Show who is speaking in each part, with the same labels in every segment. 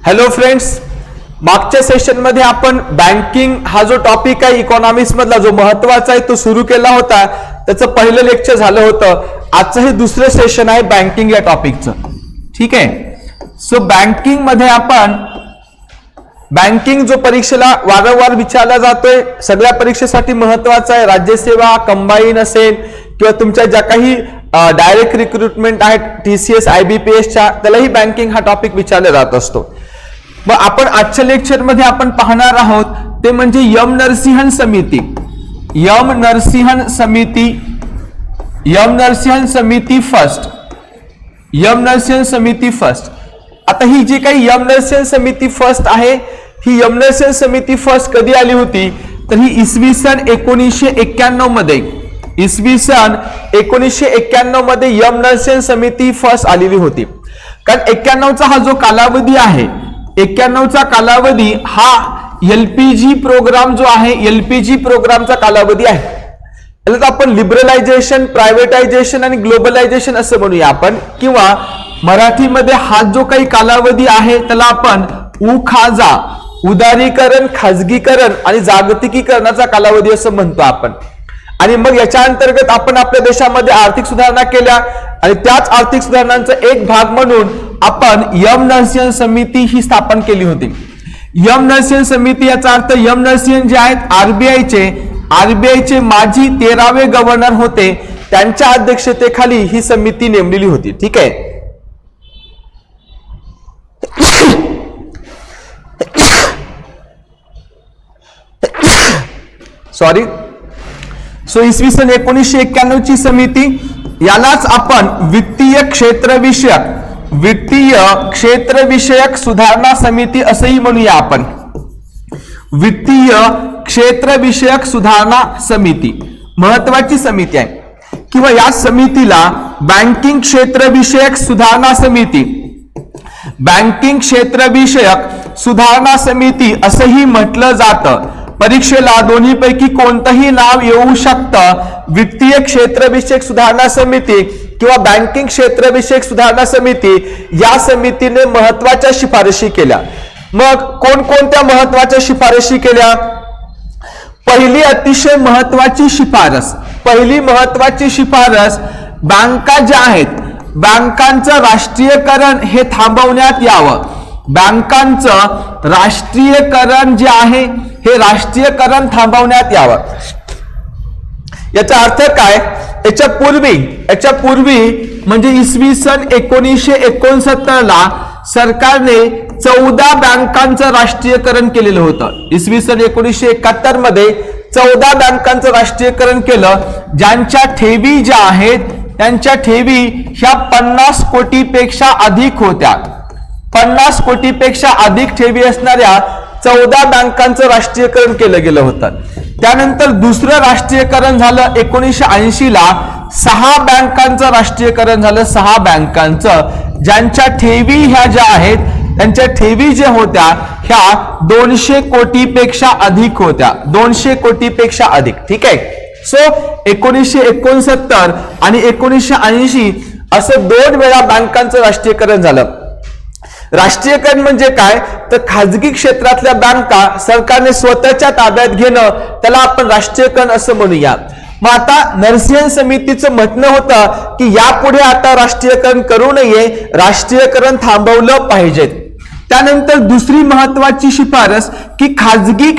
Speaker 1: Hello friends, मागच्या session मध्ये आपण बँकिंग हा जो टॉपिक आहे इकॉनॉमिक्स मधला जो महत्वाचा आहे तो सुरू केला होता. त्याचं पहिलं लेक्चर झालं होतं. आजचं हे दुसरं सेशन आहे बँकिंग या टॉपिकचं. ठीक आहे. सो बँकिंग मध्ये आपण बँकिंग जो परीक्षेला वारंवार विचारला जातोय, सगळ्या परीक्षेसाठी महत्वाचा आहे. राज्यसेवा कंबाईन असेल किंवा तुमच्या ज्या काही डायरेक्ट रिक्रुटमेंट आहेत TCS IBPSच्या, त्यालाही बँकिंग हा टॉपिक विचारला जात असतो. मग आपण आजच्या लेक्चर मध्ये आपण पाहणार आहोत ते म्हणजे यम नरसिंहन समिती. यम नरसिंहन समिती फर्स्ट. आता ही जी काही यम नरसिंहन समिती फर्स्ट आहे, ही यम नरसिंहन समिती फर्स्ट कधी आली होती तर ही इसवी सन 1991 मध्ये, इसवी सन 1991 मध्ये यम नरसिंहन समिती फर्स्ट आलेली होती. कारण 91चा हा जो कालावधी आहे, 91चा कालावधी हा LPG प्रोग्राम जो आहे, LPG प्रोग्रामचा कालावधी आहे. याला आपण लिबरलायझेशन, प्रायव्हेटायझेशन आणि ग्लोबलायझेशन असं म्हणूया आपण, किंवा मराठीमध्ये हा जो काही कालावधी आहे त्याला आपण उखाजा, उदारीकरण, खाजगीकरण आणि जागतिकीकरणाचा कालावधी असं म्हणतो आपण. आणि मग याच्या अंतर्गत आपण आपल्या देशामध्ये आर्थिक सुधारणा केल्या आणि त्याच आर्थिक सुधारणांचा एक भाग म्हणून आपण यम नरसिंहन समिती ही स्थापन केली होती. यम नरसिंहन समिती याचा अर्थ, यम नरसिंहन जे आहेत आरबीआयचे माजी 13वे गव्हर्नर होते, त्यांच्या अध्यक्षतेखाली ही समिती नेमलेली होती. ठीक आहे. सॉरी. सो इसवी सन 1991 ची समिती, यालाच आपण वित्तीय क्षेत्रविषयक सुधारणा समिती असंही म्हणूया आपण. वित्तीय क्षेत्रविषयक सुधारणा समिती महत्वाची समिती आहे, किंवा या समितीला बँकिंग क्षेत्रविषयक सुधारणा समिती, बँकिंग क्षेत्रविषयक सुधारणा समिती असंही म्हटलं जातं. परीक्षेला दोन्हीपैकी कोणतंही नाव येऊ शकतं. वित्तीय क्षेत्रविषयक सुधारणा समिती किंवा बँकिंग क्षेत्रविषयक सुधारणा समिती, या समितीने महत्वाच्या शिफारशी केल्या. मग कोणकोणत्या महत्वाच्या शिफारशी केल्या? पहिली अतिशय महत्वाची शिफारस, बँका ज्या आहेत, बँकांचं राष्ट्रीयकरण हे थांबवण्यात यावं. बँकांचं राष्ट्रीयकरण जे आहे हे राष्ट्रीयकरण थांबवण्यात यावं. याचा अर्थ काय? याच्या पूर्वी म्हणजे इसवी सन 1969 ला सरकारने 14 बँकांचं राष्ट्रीयकरण केलेलं होतं. इसवी सन 1971 मध्ये 14 बँकांचं राष्ट्रीयकरण केलं, ज्यांच्या ठेवी ज्या आहेत त्यांच्या ठेवी ह्या 50 कोटीपेक्षा अधिक होत्या. 50 कोटीपेक्षा अधिक ठेवी असणाऱ्या 14 बँकांचं राष्ट्रीयकरण केलं गेलं होतं. त्यानंतर दुसरं राष्ट्रीयकरण झालं 1980 ला. 6 बँकांचं राष्ट्रीयकरण झालं, 6 बँकांचं, ज्यांच्या ठेवी ह्या ज्या आहेत त्यांच्या ठेवी ज्या होत्या ह्या 200 कोटीपेक्षा अधिक होत्या, 200 कोटीपेक्षा अधिक. ठीक आहे. सो 1969 आणि 1980 असं 2 वेळा बँकांचं राष्ट्रीयकरण झालं. राष्ट्रीयकरण म्हणजे काय तर खाजगी क्षेत्रातल्या बँका सरकारने स्वतःच्या ताब्यात घेणं, त्याला आपण राष्ट्रीयकरण असं म्हणूया. मग आता नरसिंहन समितीचं म्हणणं होतं की यापुढे आता राष्ट्रीयकरण करू नये, राष्ट्रीयकरण थांबवलं पाहिजे. त्यानंतर दुसरी महत्वाची शिफारस की खाजगी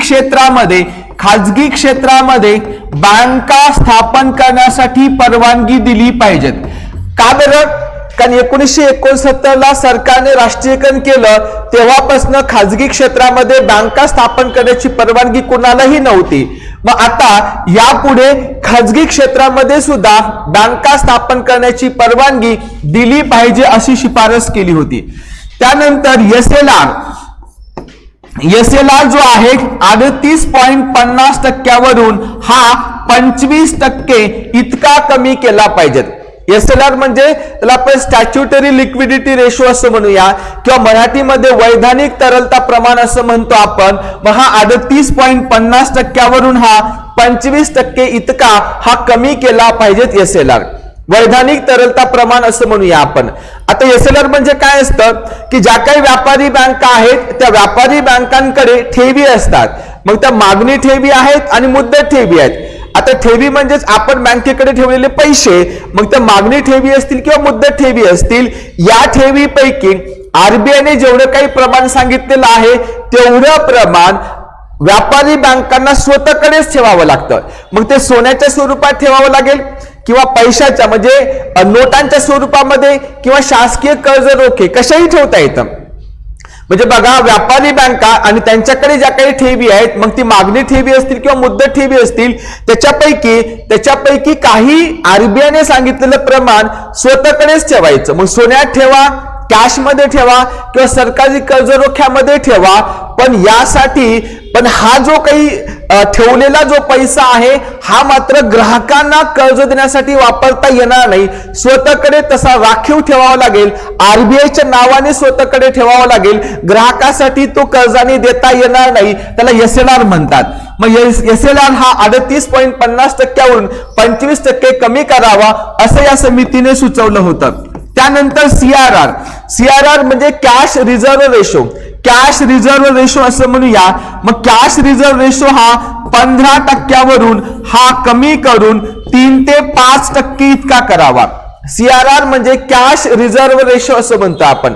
Speaker 1: क्षेत्रामध्ये बँका स्थापन करण्यासाठी परवानगी दिली पाहिजेत. का बरं? कारण 1969 ला सरकारने राष्ट्रीयकरण केलं, तेव्हापासून खाजगी क्षेत्रामध्ये बँका स्थापन करण्याची परवानगी कुणालाही नव्हती. मग आता यापुढे खाजगी क्षेत्रामध्ये सुद्धा बँका स्थापन करण्याची परवानगी दिली पाहिजे अशी शिफारस केली होती. त्यानंतर एसएलआर जो आहे 38.50% वरून हा 25% इतका कमी केला पाहिजे. एसएलआर म्हणजे त्याला आपण स्टॅच्युटरी लिक्विडिटी रेशो असं म्हणूया, किंवा मराठीमध्ये वैधानिक तरलता प्रमाण असं म्हणतो आपण. मग हा 38.50% वरून हा 25% इतका हा कमी केला पाहिजेत एसएलआर. वैधानिक तरलता प्रमाण असं म्हणूया आपण. आता SLR म्हणजे काय असतं की ज्या काही व्यापारी बँका आहेत त्या व्यापारी बँकांकडे ठेवी असतात, मग त्या मागणी ठेवी आहेत आणि मुद्दत ठेवी आहेत। आता ठेवी म्हणजेच आपण बँकेकडे ठेवलेले पैसे, मग त्या मागणी ठेवी असतील किंवा मुद्दत ठेवी असतील, या ठेवीपैकी आरबीआयने जेवढं काही प्रमाण सांगितलेलं आहे तेवढं प्रमाण व्यापारी बँकांना स्वतःकडेच ठेवावं लागतं। मग ते सोन्याच्या स्वरूपात ठेवावं लागेल किंवा पैशाच्या म्हणजे नोटांच्या स्वरूपामध्ये किंवा शासकीय कर्ज रोखे कशाही ठेवता येतं। म्हणजे बघा, व्यापारी बँका आणि त्यांच्याकडे ज्या काही ठेवी आहेत, मग ती मागणी ठेवी असतील किंवा मुद्दत ठेवी असतील, त्याच्यापैकी काही आरबीआयने सांगितलेलं प्रमाण स्वतःकडेच ठेवायचं। मग सोन्यात ठेवा, कॅश मध्ये ठेवा किंवा सरकारी कर्ज रोख्यामध्ये ठेवा, पण हा जो काही ठेवलेला जो पैसा आहे हा मात्र ग्राहकांना कर्ज देण्यासाठी वापरता येणार नाही, स्वतःकडे तसा राखीव ठेवावा लागेल, आरबीआयच्या नावाने स्वतःकडे ठेवावा लागेल, ग्राहकासाठी तो कर्जाने देता येणार नाही, त्याला SLR म्हणतात। मग SLR हा 38.50% 25% कमी करावा असं या समितीने सुचवलं होतं। त्यानंतर CRR म्हणजे cash reserve ratio, cash reserve ratio असं म्हणूया। मग कॅश रिझर्व्ह रेशो हा 15% हा कमी करून 3 ते 5% इतका करावा। CRR म्हणजे कॅश रिझर्व्ह रेशो असं म्हणतो आपण।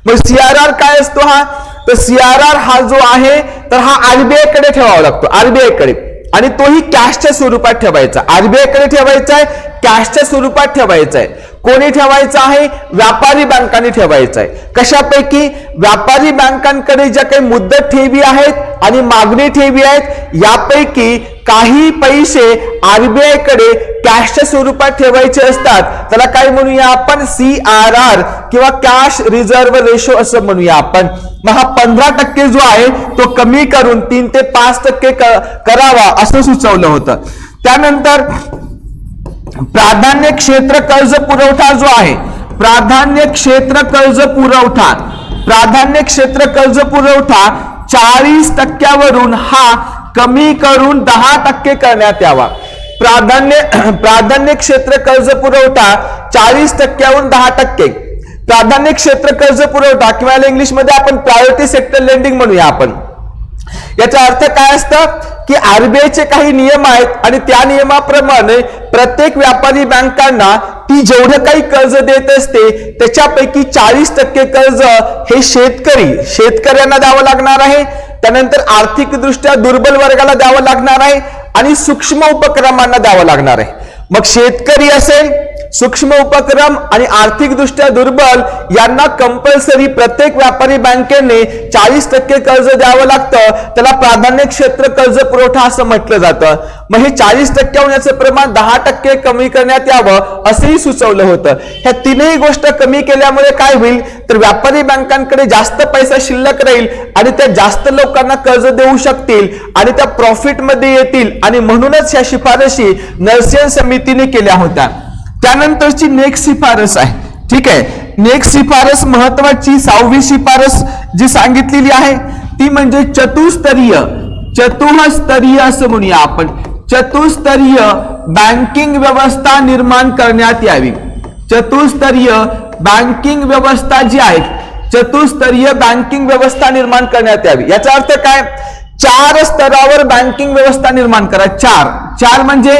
Speaker 1: मग CRR काय असतो हा, तर CRR हा जो आहे तर हा आरबीआय कडे ठेवावा लागतो, आरबीआय कडे, आणि तोही कॅशच्या स्वरूपात ठेवायचा, आरबीआय कडे ठेवायचा आहे, कॅशच्या स्वरूपात ठेवायचा आहे। कोणी ठेवायचं आहे, व्यापारी बँकांनी ठेवायचं आहे। कशापैकी, व्यापारी बँकांकडे ज्या काही मुद्दत ठेवी आहेत आणि मागणी ठेवी आहेत यापैकी काही पैसे आरबीआय कडे कॅशच्या स्वरूपात ठेवायचे असतात, त्याला काय म्हणूया आपण, CRR किंवा कॅश रिझर्व्ह रेशो असं म्हणूया आपण। मग हा 15% जो आहे तो कमी करून 3 ते 5% करावा असं सुचवलं होतं। त्यानंतर प्राधान्य क्षेत्र कर्ज पुरवठा जो आहे, प्राधान्य क्षेत्र कर्ज पुरवठा 40% हा कमी करून 10% करण्यात यावा। प्राधान्य क्षेत्र कर्ज पुरवठा 40% 10%, प्राधान्य क्षेत्र कर्ज पुरवठा किंवा इंग्लिश मध्ये आपण प्रायोरिटी सेक्टर लेंडिंग म्हणूया आपण। याचा अर्थ काय असतं की आरबीआयचे काही नियम आहेत आणि त्या नियमाप्रमाणे प्रत्येक व्यापारी बँकांना ती जेवढं काही कर्ज देत असते त्याच्यापैकी 40% कर्ज हे शेतकऱ्यांना द्यावं लागणार आहे, त्यानंतर आर्थिकदृष्ट्या दुर्बल वर्गाला द्यावं लागणार आहे आणि सूक्ष्म उपक्रमांना द्यावं लागणार आहे। मग शेतकरी असेल, सूक्ष्म उपक्रम आणि आर्थिकदृष्ट्या दुर्बल यांना कंपल्सरी प्रत्येक व्यापारी बँकेने 40% कर्ज द्यावं लागतं, त्याला प्राधान्य क्षेत्र कर्ज पुरवठा असं म्हटलं जातं। मग हे 40% होण्याचं प्रमाण 10% कमी करण्यात यावं असंही सुचवलं होतं। ह्या तीनही गोष्ट कमी केल्यामुळे काय होईल, तर व्यापारी बँकांकडे जास्त पैसा शिल्लक राहील आणि त्या जास्त लोकांना कर्ज देऊ शकतील आणि त्या प्रॉफिट मध्ये येतील, आणि म्हणूनच ह्या शिफारशी नरसिंह समितीने केल्या होत्या। त्यानंतरची नेक्स्ट शिफारस आहे, ठीक आहे, नेक्स्ट शिफारस महत्वाची 6वी शिफारस जी सांगितलेली आहे ती म्हणजे चतुस्तरीय असं म्हणूया आपण, चतुस्तरीय बँकिंग व्यवस्था निर्माण करण्यात यावी। चतुस्तरीय बँकिंग व्यवस्था जी आहे, चतुस्तरीय बँकिंग व्यवस्था निर्माण करण्यात यावी। याचा अर्थ काय, 4 स्तरावर बँकिंग व्यवस्था निर्माण करा। 4 म्हणजे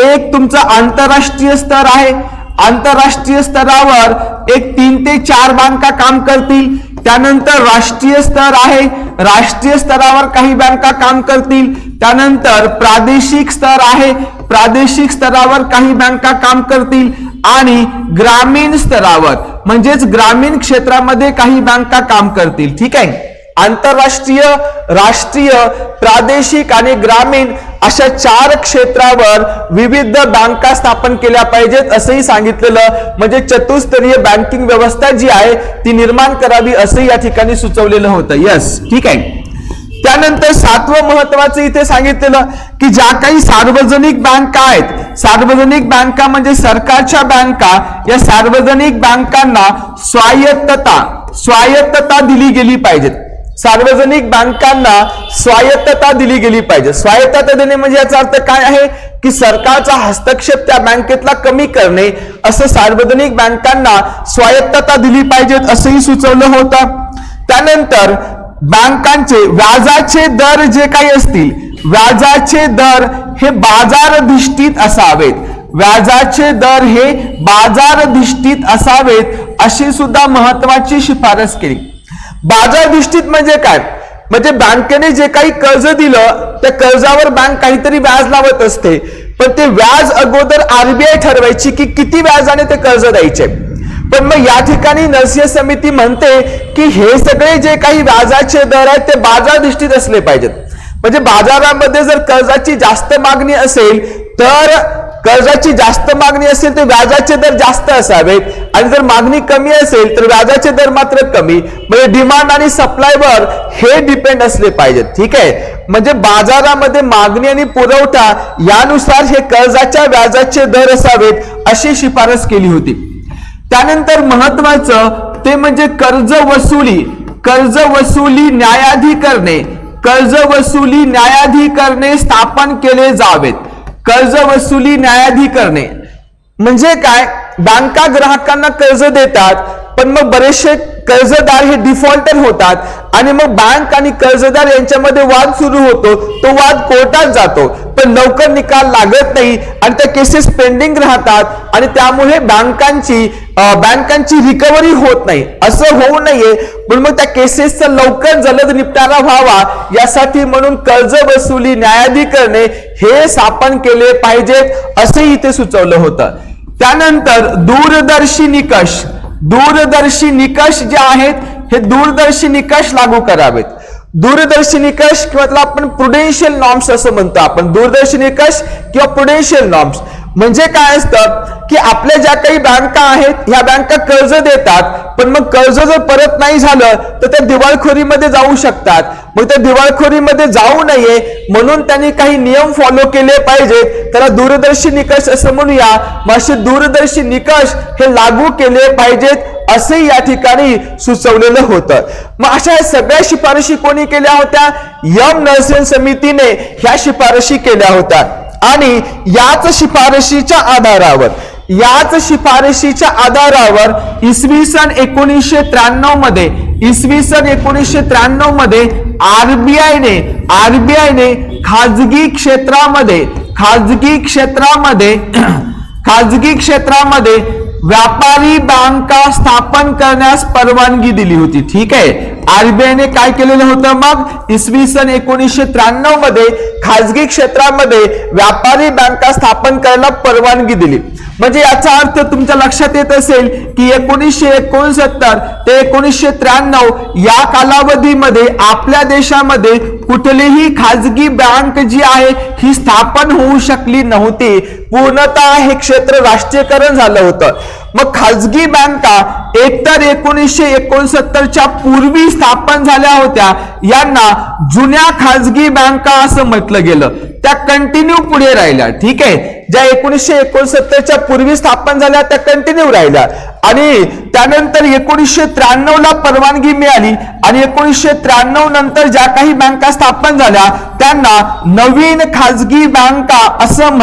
Speaker 1: एक तुमचा आंतरराष्ट्रीय स्तर आहे, आंतरराष्ट्रीय स्तरावर एक 3 ते 4 बँका काम करतील। त्यानंतर राष्ट्रीय स्तर आहे, राष्ट्रीय स्तरावर काही बँका काम करतील। त्यानंतर प्रादेशिक स्तर आहे, प्रादेशिक स्तरावर काही बँका काम करतील, आणि ग्रामीण स्तरावर म्हणजेच ग्रामीण क्षेत्रामध्ये काही बँका काम करतील। ठीक आहे, आंतरराष्ट्रीय, राष्ट्रीय, प्रादेशिक आणि ग्रामीण अशा 4 क्षेत्रावर विविध बँका स्थापन केल्या पाहिजेत असंही सांगितलेलं, म्हणजे चतुस्तरीय बँकिंग व्यवस्था जी आहे ती निर्माण करावी असंही या ठिकाणी सुचवलेलं होतं। यस, ठीक आहे। त्यानंतर 7वं महत्वाचं इथे सांगितलेलं की ज्या काही सार्वजनिक बँका आहेत, सार्वजनिक बँका म्हणजे सरकारच्या बँका, या सार्वजनिक बँकांना स्वायत्तता दिली गेली पाहिजे। सार्वजनिक बँकांना स्वायत्तता दिली गेली पाहिजे। स्वायत्तता देणे म्हणजे याचा अर्थ काय आहे, की सरकारचा हस्तक्षेप त्या बँकेतला कमी करणे, असं सार्वजनिक बँकांना स्वायत्तता दिली पाहिजेत असंही सुचवलं होतं. त्यानंतर बँकांचे व्याजाचे दर जे काही असतील, व्याजाचे दर हे बाजाराधिष्ठित असावेत. व्याजाचे दर हे बाजाराधिष्ठित असावेत अशी सुद्धा महत्वाची शिफारस केली. बाजाराधिष्ठित म्हणजे काय? म्हणजे बँकेने जे काही कर्ज दिलं त्या कर्जावर बँक काहीतरी व्याज लावत असते, पण ते व्याज अगोदर आरबीआय ठरवायची की किती व्याजाने ते कर्ज द्यायचे. पण मग या ठिकाणी नरसिंह समिती म्हणते की हे सगळे जे काही व्याजाचे दर आहेत ते बाजाराधिष्ठित असले पाहिजेत. म्हणजे बाजारामध्ये जर कर्जाची जास्त मागणी असेल तर कर्जाची जास्त मागणी असेल तर व्याजाचे दर जास्त असावेत, आणि जर मागणी कमी असेल तर व्याजाचे दर मात्र कमी. म्हणजे डिमांड आणि सप्लायवर हे डिपेंड असले पाहिजेत. ठीक आहे, म्हणजे बाजारामध्ये मागणी आणि पुरवठा यानुसार हे कर्जाच्या व्याजाचे दर असावेत अशी शिफारस केली होती. त्यानंतर महत्वाचं ते म्हणजे कर्ज वसुली. कर्ज वसुली न्यायाधिकरणे, कर्ज वसुली न्यायाधिकरणे स्थापन केले जावेत. कर्ज वसुली न्यायाधिकरणे म्हणजे काय? बँका ग्राहकांना कर्ज देतात, पण मग बरेचसे कर्जदार हे डिफॉल्टर होतात आणि मग बँक आणि कर्जदार यांच्यामध्ये वाद सुरू होतो. तो वाद कोर्टात जातो, पण लवकर निकाल लागत नाही आणि त्या केसेस पेंडिंग राहतात आणि त्यामुळे बँकांची रिकव्हरी होत नाही. असं होऊ नये म्हणून मग त्या केसेसचा लवकर जलद निपटारा व्हावा यासाठी म्हणून कर्ज वसुली न्यायाधिकरणे हे स्थापन केले पाहिजेत असे इथे सुचवलं होतं. त्यानंतर दूरदर्शी निकष. दूरदर्शी निकष जे आहेत हे दूरदर्शी निकष लागू करावेत. दूरदर्शी निकष किंवा आपण प्रुडेन्शियल नॉर्म्स असं म्हणतो. आपण दूरदर्शी निकष किंवा प्रुडेन्शियल नॉर्म्स म्हणजे काय असतं की आपल्या ज्या काही बँका आहेत ह्या बँका कर्ज देतात, पण मग कर्ज जर परत नाही झालं तर त्या दिवाळखोरीमध्ये जाऊ शकतात. मग त्या दिवाळखोरीमध्ये जाऊ नये म्हणून त्यांनी काही नियम फॉलो केले पाहिजेत. त्याला दूरदर्शी निकष असं म्हणूया. मग असे दूरदर्शी निकष हे लागू केले पाहिजेत असे या ठिकाणी सुचवलेलं होतं. मग अशा सगळ्या शिफारशी कोणी केल्या होत्या? यम नरसिंह समितीने ह्या शिफारशी केल्या होत्या. आणि याच शिफारशीच्या आधारावर इसवी सन 1993 मध्ये आरबीआयने खाजगी क्षेत्रामध्ये व्यापारी बँका स्थापन करण्यास परवानगी दिली होती. ठीक आहे, आरबीआयने काय केलेलं होतं? मग इसवी सन 1993 मध्ये खाजगी क्षेत्रामध्ये व्यापारी बँका स्थापन करायला परवानगी दिली. म्हणजे याचा अर्थ तुमच्या लक्षात येत असेल की 1969 ते 1993 या कालावधीमध्ये आपल्या देशामध्ये कुठलीही खाजगी बँक जी आहे ही स्थापन होऊ शकली नव्हती. पूर्णतः हे क्षेत्र राष्ट्रीयकरण झालं होतं. मग खाजगी बँका एकतर 1969च्या पूर्वी स्थापन झाल्या होत्या, यांना जुन्या खाजगी बँका असं म्हटलं गेलं. त्या कंटिन्यू पुढे राहिल्या. ठीक आहे, ज्या 1969च्या पूर्वी स्थापन झाल्या त्या कंटिन्यू राहिल्या आणि त्यानंतर 1993 ला परवानगी मिळाली आणि 1993 नंतर ज्या काही बँका स्थापन झाल्या त्यांना नवीन खाजगी बँका असं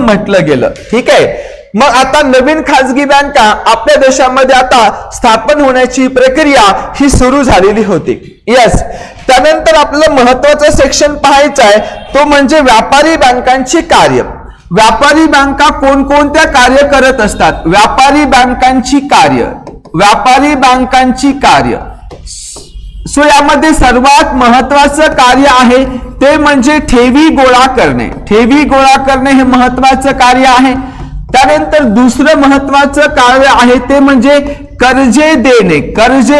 Speaker 1: म्हटलं गेलं. ठीक आहे, मग आता नवीन खाजगी बँका आपल्या देशामध्ये आता स्थापन होण्याची प्रक्रिया ही सुरू झालेली होती. यस, त्यानंतर आपल्याला महत्वाचा सेक्शन पाहायचा आहे तो म्हणजे व्यापारी बँकांची कार्य. व्यापारी बँका कोणकोणत्या कार्य करत असतात? व्यापारी बँकांची कार्य सो यामध्ये सर्वात महत्वाचं कार्य आहे ते म्हणजे ठेवी गोळा करणे हे महत्वाचं कार्य आहे. त्यानंतर दुसरं महत्वाचं कार्य आहे ते म्हणजे कर्जे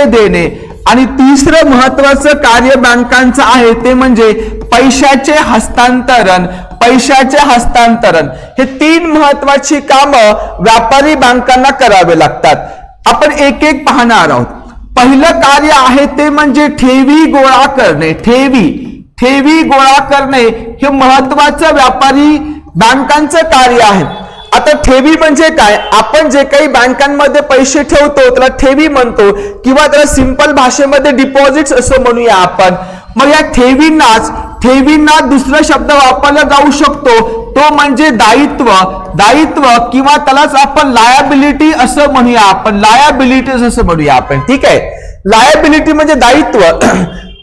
Speaker 1: देणे आणि तिसरं महत्वाचं कार्य बँकांचं आहे ते म्हणजे पैशाचे हस्तांतरण. हे तीन महत्वाची कामं व्यापारी बँकांना करावे लागतात. आपण एक एक पाहणार आहोत. पहिलं कार्य आहे ते म्हणजे ठेवी गोळा करणे हे महत्वाचं व्यापारी बँकांचं कार्य आहे. आता ठेवी म्हणजे काय? आपण जे काही बँकांमध्ये पैसे ठेवतो त्याला ठेवी म्हणतो किंवा त्याला सिंपल भाषेमध्ये डिपॉझिट्स असं म्हणूया आपण. मग या ठेवींनाच ठेवींना दुसरा शब्द वापरला जाऊ शकतो, तो म्हणजे दायित्व. दायित्व किंवा त्यालाच आपण लायबिलिटी असं म्हणूया, आपण लायबिलिटीज असं म्हणूया आपण. ठीक आहे, लायबिलिटी म्हणजे दायित्व.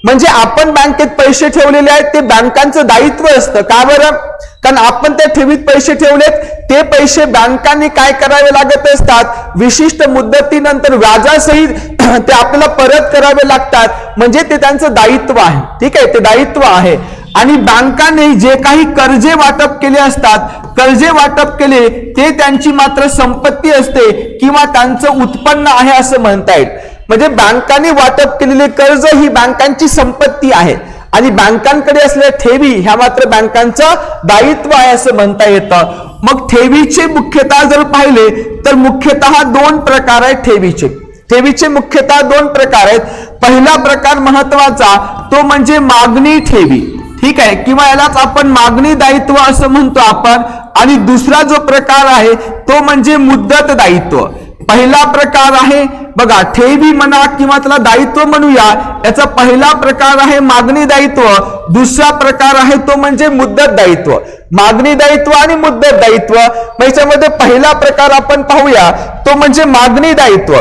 Speaker 1: म्हणजे आपण बँकेत पैसे ठेवलेले आहेत, ते बँकांचं दायित्व असतं. का बरं? कारण आपण त्या ठेवीत पैसे ठेवलेत, ते पैसे बँकांनी काय करावे लागत असतात, विशिष्ट मुदतीनंतर व्याजासहित ते आपल्याला परत करावे लागतात. म्हणजे ते त्यांचं दायित्व आहे. ठीक आहे, ते दायित्व आहे. आणि बँकांनी जे काही कर्जे वाटप केले असतात, कर्जे वाटप केले ते त्यांची मात्र संपत्ती असते किंवा त्यांचं उत्पन्न आहे असं म्हणता येईल. म्हणजे बँकांनी वाटप केलेले कर्ज ही बँकांची संपत्ती आहे आणि बँकांकडे असलेल्या ठेवी ह्या मात्र बँकांचं दायित्व आहे असं म्हणता येतं. मग ठेवीचे मुख्यतः जर पाहिले तर मुख्यतः दोन प्रकार आहेत ठेवीचे. ठेवीचे मुख्यतः दोन प्रकार आहेत. पहिला प्रकार महत्वाचा तो म्हणजे मागणी ठेवी. ठीक आहे, किंवा यालाच आपण मागणी दायित्व असं म्हणतो आपण. आणि दुसरा जो प्रकार आहे तो म्हणजे मुदत दायित्व. पहिला प्रकार आहे बघा, ठेवी म्हणा किंवा त्याला दायित्व म्हणूया, याचा पहिला प्रकार आहे मागणी दायित्व. दुसरा प्रकार आहे तो म्हणजे मुदत दायित्व. मागणी दायित्व आणि मुदत दायित्व. याच्यामध्ये पहिला प्रकार आपण पाहूया, तो म्हणजे मागणी दायित्व.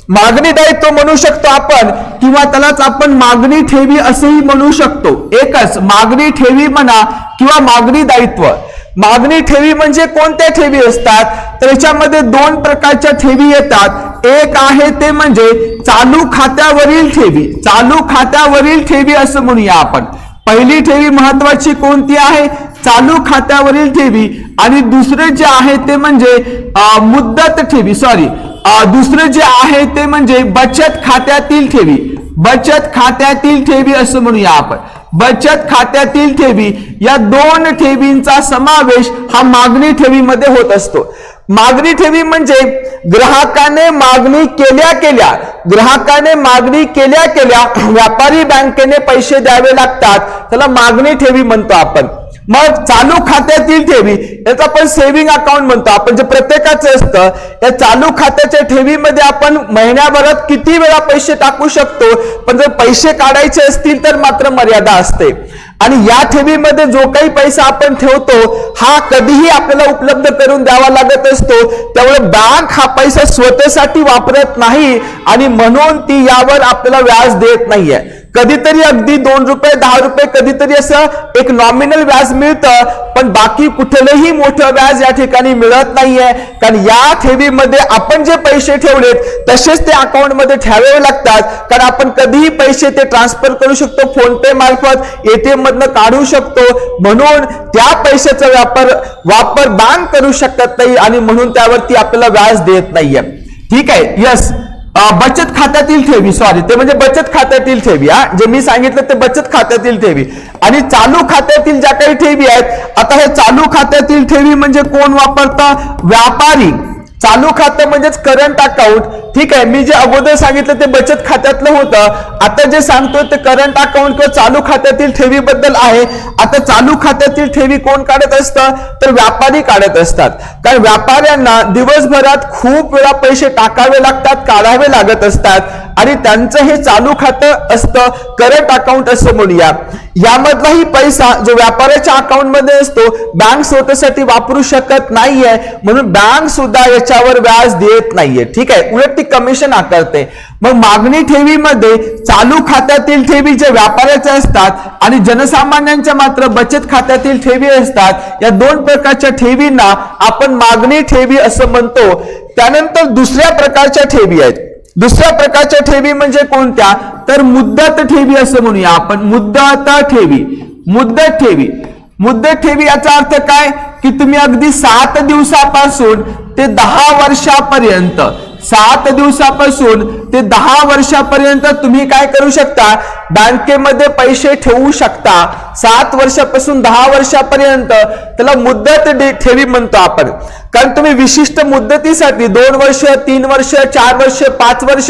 Speaker 1: मागणी दायित्व म्हणू शकतो आपण किंवा त्यालाच आपण मागणी ठेवी असंही म्हणू शकतो. एकच मागणी ठेवी म्हणा किंवा मागणी दायित्व. मागणी ठेवी म्हणजे कोणत्या ठेवी असतात, तर याच्यामध्ये दोन प्रकारच्या ठेवी येतात. एक आहे ते म्हणजे चालू खात्यावरील ठेवी. चालू खात्यावरील ठेवी असं म्हणूया आपण. पहिली ठेवी महत्वाची कोणती आहे, चालू खात्यावरील ठेवी. आणि दुसरे जे आहे ते म्हणजे मुदत ठेवी, दुसरे जे आहे ते म्हणजे बचत खात्यातील ठेवी. बचत खात्यातील ठेवी असं म्हणूया आपण. बचत खात्यातील ठेवी या दोन ठेवींचा समावेश हा मागणी ठेवीमध्ये होत असतो. मागणी ठेवी म्हणजे ग्राहकाने मागणी केल्या केल्या व्यापारी बँकेने पैसे द्यावे लागतात, त्याला मागणी ठेवी म्हणतो आपण. मग चालू खात्यातील ठेवी याचा आपण सेव्हिंग अकाउंट म्हणतो आपण, जे प्रत्येकाचं असतं. या चालू खात्याच्या ठेवीमध्ये आपण महिन्याभरात किती वेळा पैसे टाकू शकतो, पण जर पैसे काढायचे असतील तर मात्र मर्यादा असते. आणि या ठेवीमध्ये जो काही पैसा आपण ठेवतो हा कधीही आपल्याला उपलब्ध करून द्यावा लागत असतो. त्यामुळे बँक हा पैसा स्वतःसाठी वापरत नाही आणि म्हणून ती यावर आपल्याला व्याज देत नाहीये. कधीतरी अगदी 2 रुपये 10 रुपये कधीतरी असं एक नॉमिनल व्याज मिळतं, पण बाकी कुठलंही मोठं व्याज या ठिकाणी मिळत नाहीये. कारण या ठेवीमध्ये आपण जे पैसे ठेवलेत तसेच ते अकाउंट मध्ये ठेवावे लागतात. कारण आपण कधीही पैसे ते ट्रान्सफर करू शकतो, फोन पे मार्फत, एटीएम मधनं काढू शकतो. म्हणून त्या पैशाचा वापर बँक करू शकत नाही आणि म्हणून त्यावरती आपल्याला व्याज देत नाहीये. ठीक आहे, यस. बचत खात्यातील ठेवी, ते म्हणजे बचत खात्यातील ठेवी. जे मी सांगितलं ते बचत खात्यातील ठेवी. आणि चालू खात्यातील ज्या काही ठेवी आहेत, आता हे चालू खात्यातील ठेवी म्हणजे कोण वापरतं, व्यापारी. चालू खातं म्हणजेच करंट अकाउंट. ठीक आहे, मी जे अगोदर सांगितलं ते बचत खात्यातलं होतं. आता जे सांगतोय ते करंट अकाउंट किंवा चालू खात्यातील ठेवीबद्दल आहे. आता चालू खात्यातील ठेवी कोण काढत असतं, तर व्यापारी काढत असतात. कारण व्यापाऱ्यांना दिवसभरात खूप वेळा पैसे टाकावे लागतात, काढावे लागत असतात आणि त्यांचं हे चालू खातं असतं, करंट अकाउंट असं म्हणूया. यामधलाही पैसा जो व्यापाऱ्याच्या अकाउंट मध्ये असतो बँक स्वतःसाठी वापरू शकत नाहीये, म्हणून बँक सुद्धा याच्यावर व्याज देत नाहीये. ठीक आहे, उलट ती कमिशन आकारते. मग मागणी ठेवीमध्ये चालू खात्यातील ठेवी जे व्यापाऱ्याच्या असतात आणि जनसामान्यांच्या मात्र बचत खात्यातील ठेवी असतात. या दोन प्रकारच्या ठेवींना आपण मागणी ठेवी असं म्हणतो. त्यानंतर दुसऱ्या प्रकारच्या ठेवी आहेत. दुसऱ्या प्रकारच्या ठेवी म्हणजे कोणत्या, तर मुदत ठेवी असं म्हणूया आपण. मुदत ठेवी. मुदत ठेवी. मुदत ठेवी याचा अर्थ काय, की तुम्ही अगदी 7 दिवसापासून ते 10 वर्षापर्यंत 7 दिवसापासून ते 10 वर्षापर्यंत तुम्ही काय करू शकता, बँकेमध्ये पैसे ठेवू शकता. 7 वर्षापासून 10 वर्षापर्यंत त्याला मुदत ठेवी म्हणतो आपण. कारण तुम्ही विशिष्ट मुदतीसाठी 2 वर्ष 3 वर्ष 4 वर्ष 5 वर्ष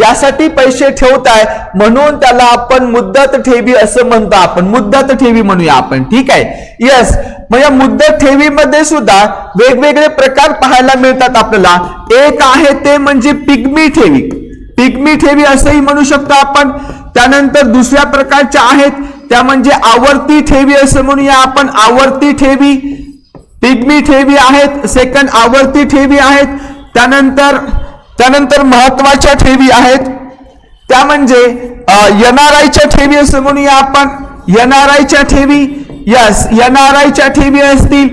Speaker 1: यासाठी पैसे ठेवताय, म्हणून त्याला आपण मुदत ठेवी असं म्हणतो आपण. मुदत ठेवी म्हणूया आपण. ठीक आहे, यस. मग या मुदत ठेवीमध्ये सुद्धा वेगवेगळे प्रकार पाहायला मिळतात आपल्याला. एक आहे ते म्हणजे पिग्मी ठेवी. पिग्मी ठेवी असंही म्हणू शकतो आपण. त्यानंतर दुसऱ्या प्रकारच्या आहेत त्या म्हणजे आवर्ती ठेवी असं म्हणूया आपण. आवर्ती ठेवी पिग्मी ठेवी आहेत. सेकंड आवर्ती ठेवी आहेत. त्यानंतर महत्वाच्या ठेवी आहेत त्या म्हणजे एनआरआयच्या ठेवी असं म्हणूया आपण. एनआरआयच्या ठेवी, यस एनआरआयच्या ठेवी असतील.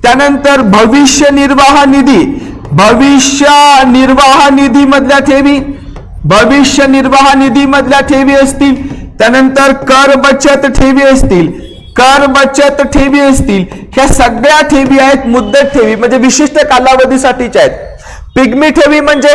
Speaker 1: त्यानंतर भविष्य निर्वाह निधी, भविष्य निर्वाह निधी मधल्या ठेवी, भविष्य निर्वाह निधी मधल्या ठेवी असतील. त्यानंतर कर बचत ठेवी असतील, कर बचत ठेवी असतील. ह्या सगळ्या ठेवी आहेत मुदत ठेवी म्हणजे विशिष्ट कालावधीसाठीच्या आहेत. पिग्मी ठेवी म्हणजे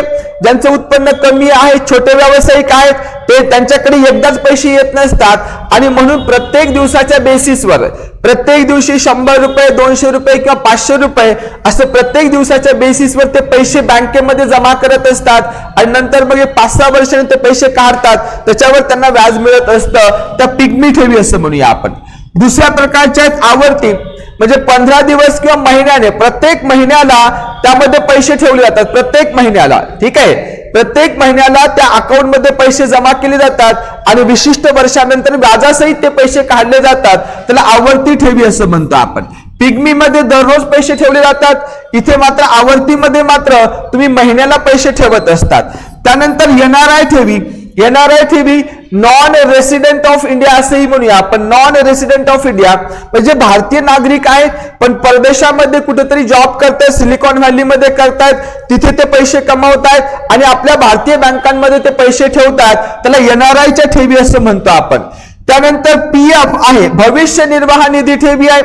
Speaker 1: ज्यांचं उत्पन्न कमी आहे, छोटे व्यावसायिक आहेत, ते त्यांच्याकडे एकदाच पैसे येत नसतात आणि म्हणून प्रत्येक दिवसाच्या बेसिसवर प्रत्येक दिवशी 100 रुपये 200 रुपये किंवा 500 रुपये असं प्रत्येक दिवसाच्या बेसिसवर ते पैसे बँकेमध्ये जमा करत असतात आणि नंतर मग 5-6 वर्षांनी ते पैसे काढतात, त्याच्यावर त्यांना व्याज मिळत असतं. त्या पिग्मी ठेवी असं म्हणूया आपण. दुसऱ्या प्रकारच्या आहेत आवर्ती म्हणजे 15 दिवस किंवा महिन्याने, प्रत्येक महिन्याला त्यामध्ये पैसे ठेवले जातात. प्रत्येक महिन्याला, ठीक आहे, प्रत्येक महिन्याला त्या अकाउंट मध्ये पैसे जमा केले जातात आणि विशिष्ट वर्षानंतर व्याजासहित ते पैसे काढले जातात. त्याला आवर्ती ठेवी असं म्हणतो आपण. पिग्मी मध्ये दररोज पैसे ठेवले जातात, इथे मात्र आवर्तीमध्ये मात्र तुम्ही महिन्याला पैसे ठेवत असतात. त्यानंतर एनआरआय ठेवी, एनआरआय ठेवी नॉन रेसिडेंट ऑफ इंडिया असेही म्हणूया आपण. नॉन रेसिडेंट ऑफ इंडिया म्हणजे भारतीय नागरिक आहेत पण परदेशामध्ये कुठेतरी जॉब करतायत, सिलिकॉन व्हॅलीमध्ये करतायत, तिथे ते पैसे कमावतायत आणि आपल्या भारतीय बँकांमध्ये ते पैसे ठेवतात, त्याला एनआरआयच्या ठेवी असं म्हणतो आपण. त्यानंतर पीएफ आहे, भविष्य निर्वाह निधी ठेवी आहे.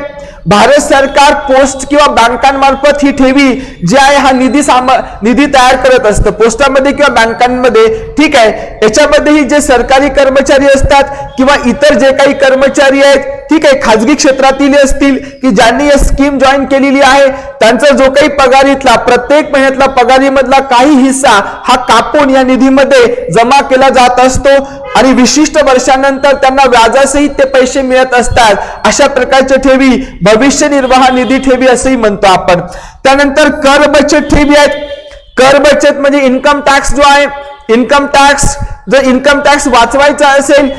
Speaker 1: भारत सरकार पोस्ट किंवा बँकांमार्फत ही ठेवी जी आहे हा निधी तयार करत असतं पोस्टामध्ये किंवा बँकांमध्ये, ठीक आहे. याच्यामध्येही जे सरकारी कर्मचारी असतात किंवा इतर जे काही कर्मचारी आहेत, ठीक आहे, खाजगी क्षेत्रातील असतील की ज्यांनी ही स्कीम जॉईन केलेली आहे, त्यांचा जो काही पगारीतला प्रत्येक महिन्यातला पगारीमधला काही हिस्सा हा कापून या निधीमध्ये जमा केला जात असतो आणि विशिष्ट वर्षानंतर त्यांना व्याजासहित ते पैसे मिळत असतात. अशा प्रकारच्या ठेवी भविष्य निर्वाह निधी ठेवी असंही म्हणतो आपण. त्यानंतर कर बचत ठेवी आहेत. कर बचत म्हणजे इन्कम टॅक्स जो आहे, इन्कम टॅक्स, जर इन्कम टॅक्स वाचवायचा असेल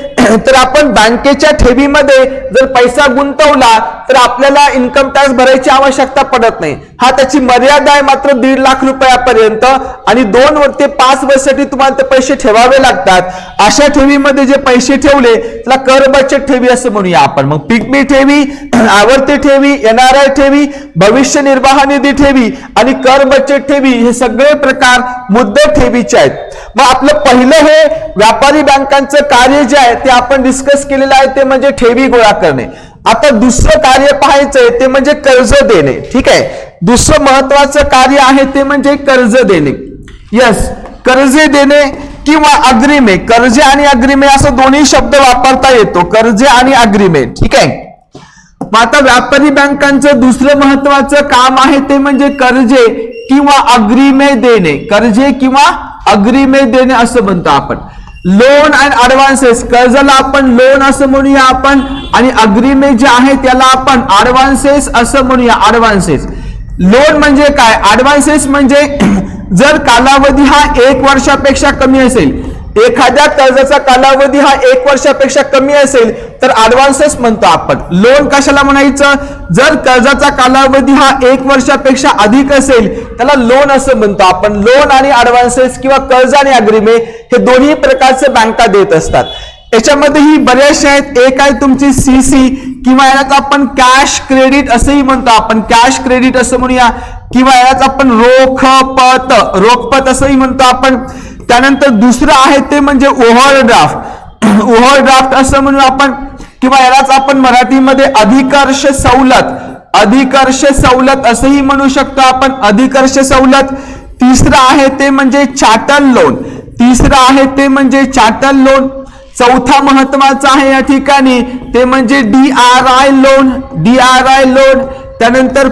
Speaker 1: तर आपण बँकेच्या ठेवीमध्ये जर पैसा गुंतवला तर आपल्याला इन्कम टॅक्स भरायची आवश्यकता पडत नाही. हा त्याची मर्यादा आहे मात्र 1.5 लाख रुपयापर्यंत आणि 2 ते 5 वर्षासाठी तुम्हाला ते पैसे ठेवावे लागतात. अशा ठेवीमध्ये जे पैसे ठेवले त्याला कर बचत ठेवी असं म्हणूया आपण. मग पिग्मी ठेवी, आवर्ती ठेवी, एनआरआय ठेवी, भविष्य निर्वाह निधी ठेवी आणि कर बचत ठेवी हे सगळे प्रकार मुदत ठेवीचे आहेत. मग आपलं पहिलं हे व्यापारी बँकांचं कार्य जे आहे ते आपण डिस्कस केलेलं आहे, ते म्हणजे ठेवी गोळा करणे. आता दुसरं कार्य पाहायचंय ते म्हणजे कर्ज देणे, ठीक आहे. दुसरं महत्वाचं कार्य आहे ते म्हणजे कर्ज देणे. यस, कर्जे देणे किंवा अग्रिमे, कर्जे आणि अग्रिमे असं दोन्ही शब्द वापरता येतो, कर्जे आणि अग्रिमे, ठीक आहे. मग आता व्यापारी बँकांचं दुसरं महत्वाचं काम आहे ते म्हणजे कर्जे किंवा अग्रिमे देणे, कर्जे किंवा अग्रिमे देणे असं म्हणतो आपण. लोन अँड ऍडव्हान्सेस, कर्जाला आपण लोन असं म्हणूया आपण आणि अग्रिमे जे आहे त्याला आपण ऍडव्हान्सेस असं म्हणूया. ऍडव्हान्सेस, लोन म्हणजे काय, ऍडव्हान्सेस म्हणजे जर कालावधी हा 1 वर्षापेक्षा कमी असेल, एखाद्या कर्जाचा कालावधी हा 1 वर्षापेक्षा कमी असेल तर ऍडव्हान्सेस म्हणतो आपण. लोन कशाला म्हणायचं, जर कर्जाचा कालावधी हा 1 वर्षापेक्षा अधिक असेल त्याला लोन असं म्हणतो आपण. लोन आणि ऍडव्हान्सेस किंवा कर्ज आणि अग्रिमे हे दोन्ही प्रकारचे बँका देत असतात. याच्यामध्येही बरेचसे आहेत. एक आहे तुमची सीसी किंवा यालाच आपण कॅश क्रेडिट असंही म्हणतो आपण, कॅश क्रेडिट असं म्हणूया किंवा यालाच आपण रोखपत असंही म्हणतो आपण. त्यानंतर दुसरं आहे ते म्हणजे ओव्हरड्राफ्ट, ओव्हरड्राफ्ट असं म्हणू आपण किंवा यालाच आपण मराठीमध्ये अधिकर्ष सवलत, अधिकर्ष सवलत असंही म्हणू शकतो आपण, अधिकर्ष सवलत. तिसरं आहे ते म्हणजे चार्टर लोन, तिसरं आहे ते म्हणजे चार्टर लोन. चौथा महत्वाचा आहे या ठिकाणी ते म्हणजे DRI लोन, DRI लोन. त्यानंतर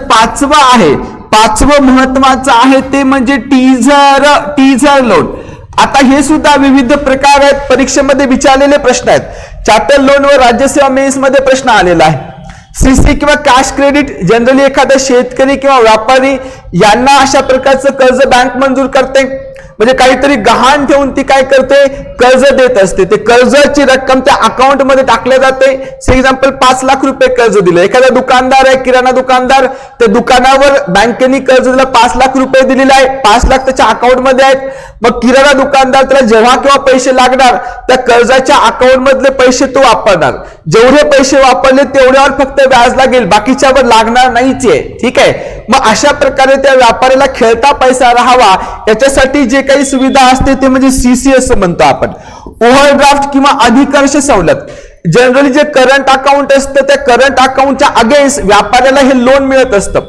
Speaker 1: पाचवं महत्वाचं आहे ते म्हणजे टीझर लोन. आता हे सुद्धा विविध प्रकार आहेत, परीक्षेमध्ये विचारलेले प्रश्न आहेत. चार्टर लोन वर राज्यसेवा मेन्स मध्ये प्रश्न आलेला आहे. सीसी किंवा कॅश क्रेडिट जनरली एखादा शेतकरी किंवा व्यापारी यांना अशा प्रकारचं कर्ज बँक मंजूर करते. म्हणजे काहीतरी गहाण ठेवून ती काय करते, कर्ज देत असते. ते कर्जाची रक्कम त्या अकाउंटमध्ये टाकल्या जाते. फॉर एक्झाम्पल 5 लाख रुपये कर्ज दिलं. एखादा दुकानदार आहे, किराणा दुकानदार, त्या दुकानावर बँकेने कर्ज दिलं, 5 लाख रुपये दिलेले आहे, 5 लाख त्याच्या अकाउंटमध्ये आहेत. मग किराणा दुकानदार त्याला जेव्हा केव्हा पैसे लागणार त्या कर्जाच्या अकाउंट मधले पैसे तो वापरणार. जेवढे पैसे वापरले तेवढ्यावर फक्त व्याज लागेल, बाकीच्यावर लागणार नाहीच आहे. ठीक आहे. मग अशा प्रकारे त्या व्यापाऱ्याला खेळता पैसा राहावा याच्यासाठी जे काही सुविधा असते ते म्हणजे सीसी असं म्हणतो आपण. ओव्हरड्राफ्ट किंवा अधिकर्ष सवलत. जनरली जे करंट अकाउंट असतं त्या करंट अकाउंटच्या अगेन्स्ट व्यापाऱ्याला हे लोन मिळत असतं.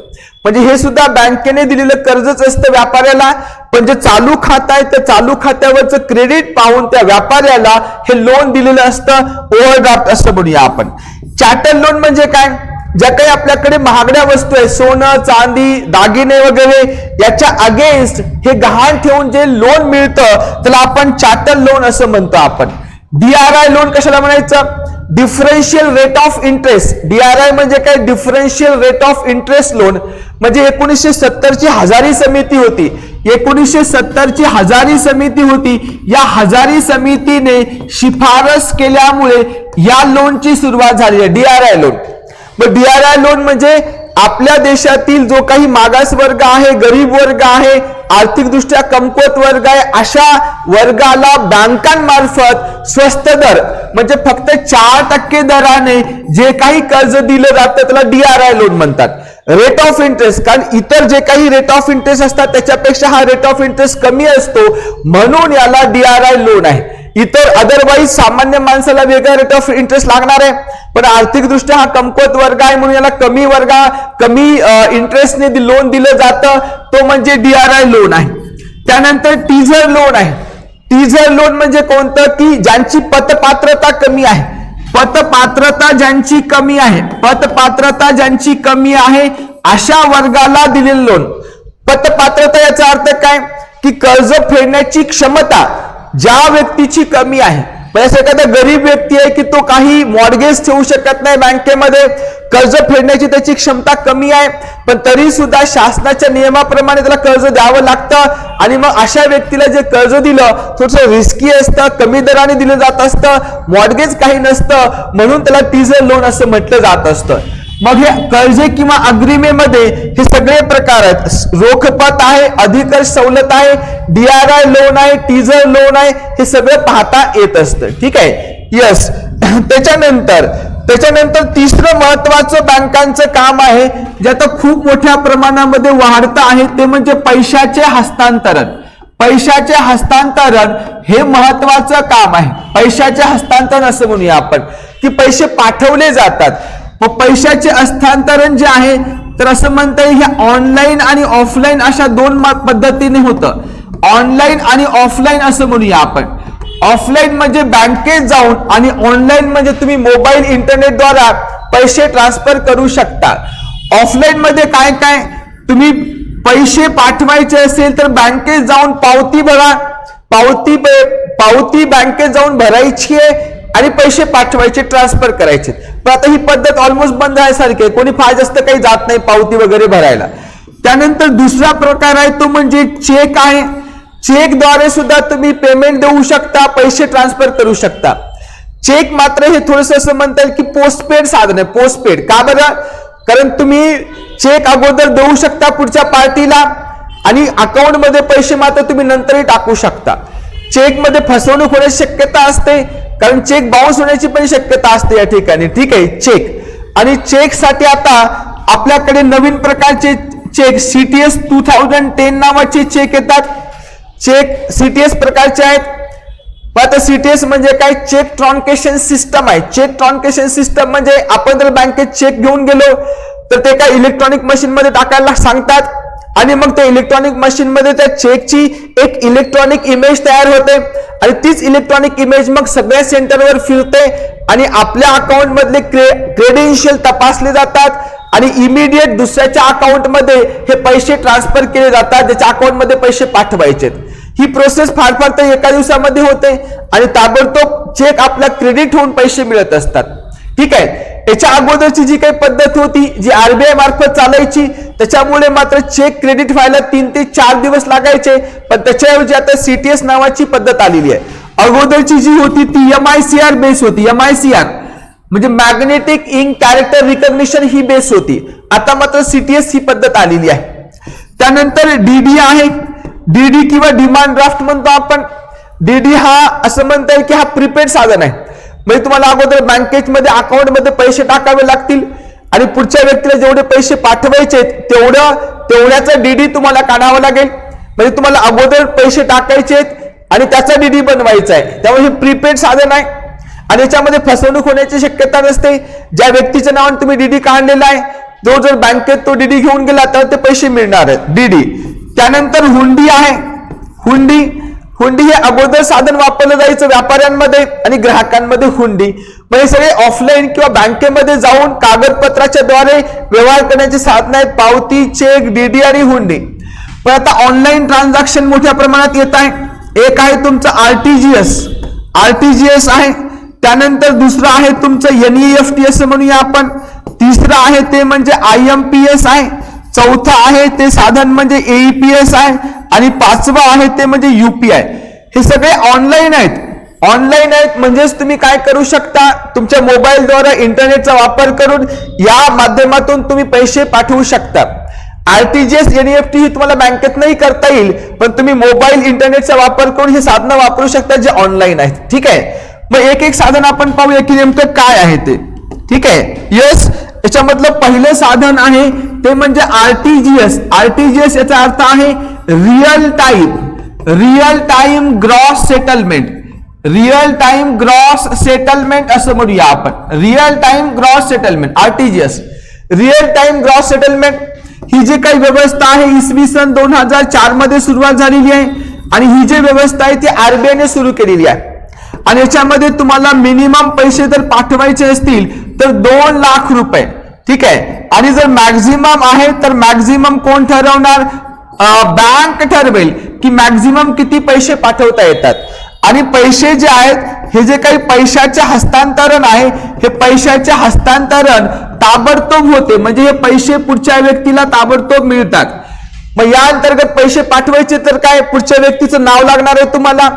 Speaker 1: म्हणजे हे सुद्धा बँकेने दिलेलं कर्जच असतं व्यापाऱ्याला. पण जे चालू खातं आहे त्या चालू खात्यावरचं क्रेडिट पाहून त्या व्यापाऱ्याला हे लोन दिलेलं असतं. ओव्हरड्राफ्ट असं म्हणूया आपण. चार्टर लोन म्हणजे काय, ज्या काही आपल्याकडे महागड्या वस्तू आहे, सोनं चांदी दागिने वगैरे, याच्या अगेन्स्ट हे गहाण ठेवून जे लोन मिळतं त्याला आपण चार्टर लोन असं म्हणतो आपण. DRI लोन कशाला म्हणायचं, differential rate of interest. DRI म्हणजे काय, differential rate of interest loan. म्हणजे 1970 ची हजारी समिती होती. 1970 ची हजारी समिती होती. या हजारी समितीने शिफारस केल्यामुळे या लोनची सुरुवात झाली आहे, DRI लोन. मग DRI लोन म्हणजे आपल्या देशातील जो काही मागास वर्ग आहे, गरीब वर्ग आहे, आर्थिकदृष्ट्या कमकुवत वर्ग आहे, अशा वर्गाला बँकांमार्फत स्वस्त दर म्हणजे फक्त 4% दराने जे काही कर्ज दिलं जातं त्याला DRI लोन म्हणतात. रेट ऑफ इंटरेस्ट, कारण इतर जे काही रेट ऑफ इंटरेस्ट असतात त्याच्यापेक्षा हा रेट ऑफ इंटरेस्ट कमी असतो म्हणून याला DRI लोन आहे. इतर अदरवाईज सामान्य माणसाला वेगळा रेट ऑफ इंटरेस्ट लागणार आहे, पण आर्थिकदृष्ट्या हा कमकुवत वर्ग आहे म्हणून याला कमी इंटरेस्टने लोन दिलं जातं, तो म्हणजे DRI लोन आहे. त्यानंतर टीजर लोन आहे. टीजर लोन म्हणजे कोणतं, की ज्यांची पतपात्रता कमी आहे, पतपात्रता ज्यांची कमी आहे, पतपात्रता ज्यांची कमी आहे अशा वर्गाला दिलेलं लोन. पतपात्रता याचा अर्थ काय, की कर्ज फेडण्याची क्षमता ज्या व्यक्तीची कमी आहे. म्हणजे एखादा गरीब व्यक्ती आहे की तो काही मॉर्गेज ठेवू शकत नाही बँकेमध्ये, कर्ज फेडण्याची त्याची क्षमता कमी आहे, पण तरी सुद्धा शासनाच्या नियमाप्रमाणे त्याला कर्ज द्यावं लागतं. आणि मग अशा व्यक्तीला जे कर्ज दिलं थोडंसं रिस्की असतं, कमी दराने दिलं जात असतं, मॉर्गेज काही नसतं, म्हणून त्याला टीजर लोन असं म्हटलं जात असतं. मग हे कर्जे किंवा अग्रिमेमध्ये हे सगळे प्रकार आहेत. रोखपत आहे, अधिकर्ष सवलत आहे, DRI लोन आहे, टीजर लोन आहे, हे सगळं पाहता येत असतं. ठीक आहे. यस. त्याच्यानंतर तिसरं महत्वाचं बँकांचं काम आहे जे आता खूप मोठ्या प्रमाणामध्ये वाढतं आहे ते म्हणजे पैशाचे हस्तांतरण. पैशाचे हस्तांतरण हे महत्वाचं काम आहे. पैशाचे हस्तांतरण असं म्हणूया आपण, की पैसे पाठवले जातात. मग पैशाचे हस्तांतरण जे आहे तर असं म्हणता येईल हे ऑनलाईन आणि ऑफलाईन अशा 2 पद्धतीने होतं. ऑनलाईन आणि ऑफलाईन असं म्हणूया आपण. ऑफलाईन म्हणजे बँकेत जाऊन आणि ऑनलाईन म्हणजे तुम्ही मोबाईल इंटरनेटद्वारा पैसे ट्रान्सफर करू शकता. ऑफलाईन मध्ये काय काय, तुम्ही पैसे पाठवायचे असेल तर बँकेत जाऊन पावती भरा, पावती बँकेत जाऊन भरायची आहे आणि पैसे पाठवायचे, ट्रान्सफर करायचे. पण आता ही पद्धत ऑलमोस्ट बंद आहे सारखी आहे, कोणी फार जास्त काही जात नाही पावती वगैरे भरायला. त्यानंतर दुसरा प्रकार आहे तो म्हणजे चेक आहे. चेकद्वारे सुद्धा तुम्ही पेमेंट देऊ शकता, पैसे ट्रान्सफर करू शकता. चेक मात्र हे थोडंसं असं म्हणता येईल की पोस्टपेड साधन आहे. पोस्टपेड का बरं, कारण तुम्ही चेक अगोदर देऊ शकता पुढच्या पार्टीला आणि अकाउंट मध्ये पैसे मात्र तुम्ही नंतरही टाकू शकता. चेक मध्ये फसवणूक होण्याची शक्यता असते, कारण चेक बाउन्स होण्याची पण शक्यता असते या ठिकाणी. ठीक आहे. चेक आणि चेक साठी आता आपल्याकडे नवीन प्रकारचे चेक CTS 2010 नावाचे चेक येतात. चेक CTS प्रकारचे आहेत. आता CTS म्हणजे काय, चेक ट्रान्झॅक्शन सिस्टम आहे. चेक ट्रान्झॅक्शन सिस्टम म्हणजे आपण जर बँकेत चेक घेऊन गेलो तर ते काय इलेक्ट्रॉनिक मशीन मध्ये टाकायला सांगतात आणि मग त्या इलेक्ट्रॉनिक मशीन मध्ये त्या चेकची एक इलेक्ट्रॉनिक इमेज तयार होते आणि तीच इलेक्ट्रॉनिक इमेज मग सगळ्या सेंटरवर फिरते आणि आपल्या अकाउंट मधले क्रेडेन्शियल तपासले जातात आणि इमिडिएट दुसऱ्याच्या अकाउंट मध्ये हे पैसे ट्रान्सफर केले जातात ज्याच्या अकाउंट मध्ये पैसे पाठवायचे. ही प्रोसेस फार फार तर एका दिवसामध्ये होते आणि ताबडतोब चेक आपला क्रेडिट होऊन पैसे मिळत असतात. ठीक आहे. याच्या अगोदरची जी काही पद्धत होती जी आरबीआय मार्फत चालायची त्याच्यामुळे मात्र चेक क्रेडिट व्हायला 3 ते 4 दिवस लागायचे, पण त्याच्याऐवजी आता सीटीएस नावाची पद्धत आलेली आहे. अगोदरची जी होती ती MICR बेस होती. MICR म्हणजे मॅग्नेटिक इंक कॅरेक्टर रिकॉग्निशन ही बेस होती. आता मात्र सीटीएस ही पद्धत आलेली आहे. त्यानंतर डीडी आहे. डीडी किंवा डिमांड ड्राफ्ट म्हणतो आपण. डीडी हा असं म्हणता येईल की हा प्रीपेड साधन आहे. म्हणजे तुम्हाला अगोदर बँकेमध्ये अकाउंटमध्ये पैसे टाकावे लागतील आणि पुढच्या व्यक्तीला जेवढे पैसे पाठवायचे तेवढ्याचा डीडी तुम्हाला काढावा लागेल. म्हणजे तुम्हाला अगोदर पैसे टाकायचे आणि त्याचा डीडी बनवायचा आहे. त्यामुळे हे प्रीपेड साधन आहे आणि याच्यामध्ये फसवणूक होण्याची शक्यता नसते. ज्या व्यक्तीच्या नावाने तुम्ही डीडी काढलेला आहे तो जर बँकेत तो डीडी घेऊन गेला तर ते पैसे मिळणार आहेत. डीडी. त्यानंतर हुंडी आहे. हुंडी हे अगोदर साधन वापरलं जायचं व्यापाऱ्यांमध्ये आणि ग्राहकांमध्ये. हुंडी म्हणजे सगळे ऑफलाईन किंवा बँकेमध्ये जाऊन कागदपत्राच्या द्वारे व्यवहार करण्याचे साधन आहेत. पावती, चेक, डीडी आणि हुंडी. पण आता ऑनलाईन ट्रान्झॅक्शन मोठ्या प्रमाणात येत आहे. एक आहे तुमचं आरटीजीएस आहे. त्यानंतर दुसरं आहे तुमचं NEFT असं म्हणूया आपण. तिसरं आहे ते म्हणजे IMPS आहे. चौथं आहे ते साधन म्हणजे AEPS आहे आणि पाचवं आहे ते म्हणजे UPI. हे सगळे ऑनलाईन आहेत. म्हणजेच तुम्ही काय करू शकता, तुमच्या मोबाईलद्वारे इंटरनेटचा वापर करून या माध्यमातून तुम्ही पैसे पाठवू शकता. आरटीजीएस NEFT ही तुम्हाला बँकेत नाही करता येईल, पण तुम्ही मोबाईल इंटरनेटचा वापर करून हे साधनं वापरू शकता जे ऑनलाईन आहेत. ठीक आहे. मग एक साधन आपण पाहूया की नेमकं काय आहे ते. ठीक आहे. यस, याच्यामधलं पहिलं साधन आहे ते म्हणजे आरटीजीएस. आरटीजीएस याचा अर्थ आहे real time gross settlement. Real time gross settlement असं म्हणूया आपण. Real time gross settlement RTGS. Real time gross settlement ही जी काही व्यवस्था आहे इसवी सन 2004 मध्ये सुरुवात झालेली आहे आणि ही जी व्यवस्था आहे ती आरबीआयने सुरू केलेली आहे. आणि याच्यामध्ये तुम्हाला मिनिमम पैसे जर पाठवायचे असतील तर 2 लाख रुपये. ठीक आहे. आणि जर मॅक्झिमम आहे तर मॅक्झिमम कोण ठरवणार? बँक ठरवेल की मॅक्झिमम किती पैसे पाठवता येतात. आणि पैसे जे आहेत हे जे काही पैशाचे हस्तांतरण आहे हे पैशाचे हस्तांतरण ताबडतोब होते. म्हणजे हे पैसे पुढच्या व्यक्तीला ताबडतोब मिळतात. मग या अंतर्गत पैसे पाठवायचे तर काय, पुढच्या व्यक्तीचं नाव लागणार आहे तुम्हाला,